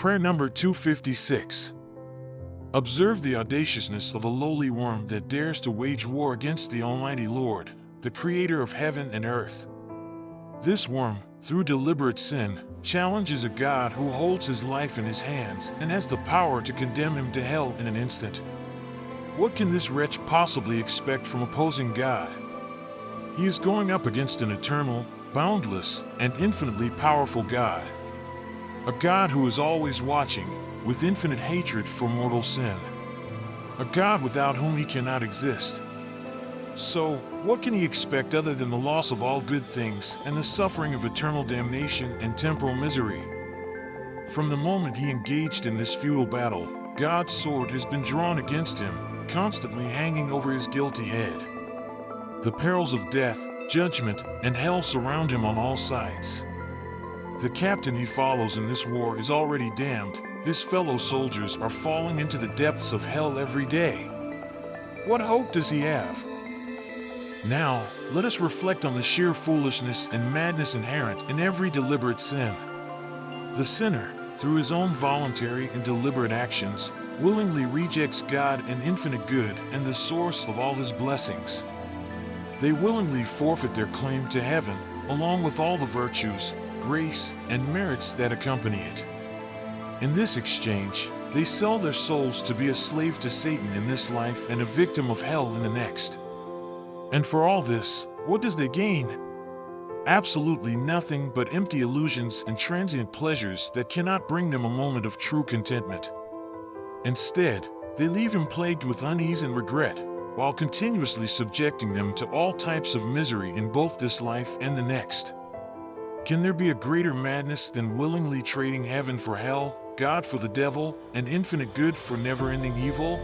Prayer number 256. Observe the audaciousness of a lowly worm that dares to wage war against the Almighty Lord, the Creator of heaven and earth. This worm, through deliberate sin, challenges a God who holds his life in his hands and has the power to condemn him to hell in an instant. What can this wretch possibly expect from opposing God? He is going up against an eternal, boundless, and infinitely powerful God. A God who is always watching, with infinite hatred for mortal sin. A God without whom he cannot exist. So, what can he expect other than the loss of all good things and the suffering of eternal damnation and temporal misery? From the moment he engaged in this futile battle, God's sword has been drawn against him, constantly hanging over his guilty head. The perils of death, judgment, and hell surround him on all sides. The captain he follows in this war is already damned. His fellow soldiers are falling into the depths of hell every day. What hope does he have? Now, let us reflect on the sheer foolishness and madness inherent in every deliberate sin. The sinner, through his own voluntary and deliberate actions, willingly rejects God and infinite good and the source of all his blessings. They willingly forfeit their claim to heaven, along with all the virtues, grace, and merits that accompany it. In this exchange, they sell their souls to be a slave to Satan in this life and a victim of hell in the next. And for all this, what does they gain? Absolutely nothing but empty illusions and transient pleasures that cannot bring them a moment of true contentment. Instead, they leave him plagued with unease and regret, while continuously subjecting them to all types of misery in both this life and the next. Can there be a greater madness than willingly trading heaven for hell, God for the devil, and infinite good for never-ending evil?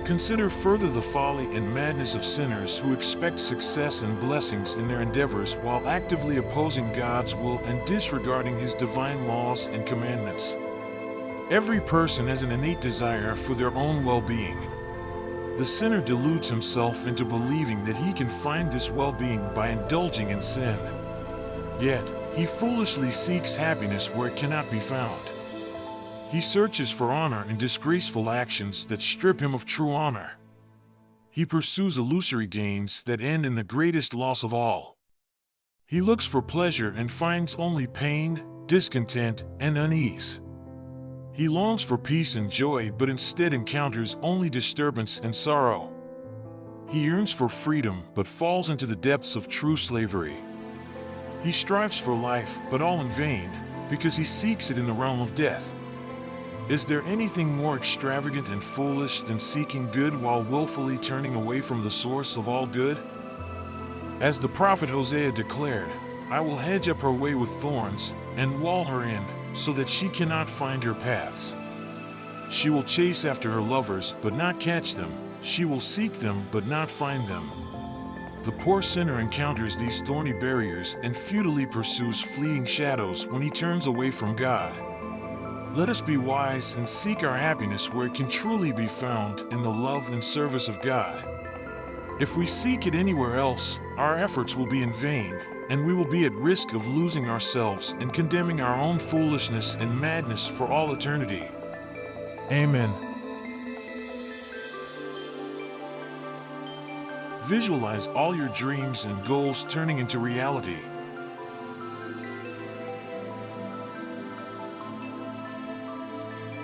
Consider further the folly and madness of sinners who expect success and blessings in their endeavors while actively opposing God's will and disregarding his divine laws and commandments. Every person has an innate desire for their own well-being. The sinner deludes himself into believing that he can find this well-being by indulging in sin. Yet, he foolishly seeks happiness where it cannot be found. He searches for honor in disgraceful actions that strip him of true honor. He pursues illusory gains that end in the greatest loss of all. He looks for pleasure and finds only pain, discontent, and unease. He longs for peace and joy but instead encounters only disturbance and sorrow. He yearns for freedom but falls into the depths of true slavery. He strives for life, but all in vain, because he seeks it in the realm of death. Is there anything more extravagant and foolish than seeking good while willfully turning away from the source of all good? As the prophet Hosea declared, I will hedge up her way with thorns, and wall her in, so that she cannot find her paths. She will chase after her lovers, but not catch them. She will seek them, but not find them. The poor sinner encounters these thorny barriers and futilely pursues fleeting shadows when he turns away from God. Let us be wise and seek our happiness where it can truly be found in the love and service of God. If we seek it anywhere else, our efforts will be in vain, and we will be at risk of losing ourselves and condemning our own foolishness and madness for all eternity. Amen. Visualize all your dreams and goals turning into reality.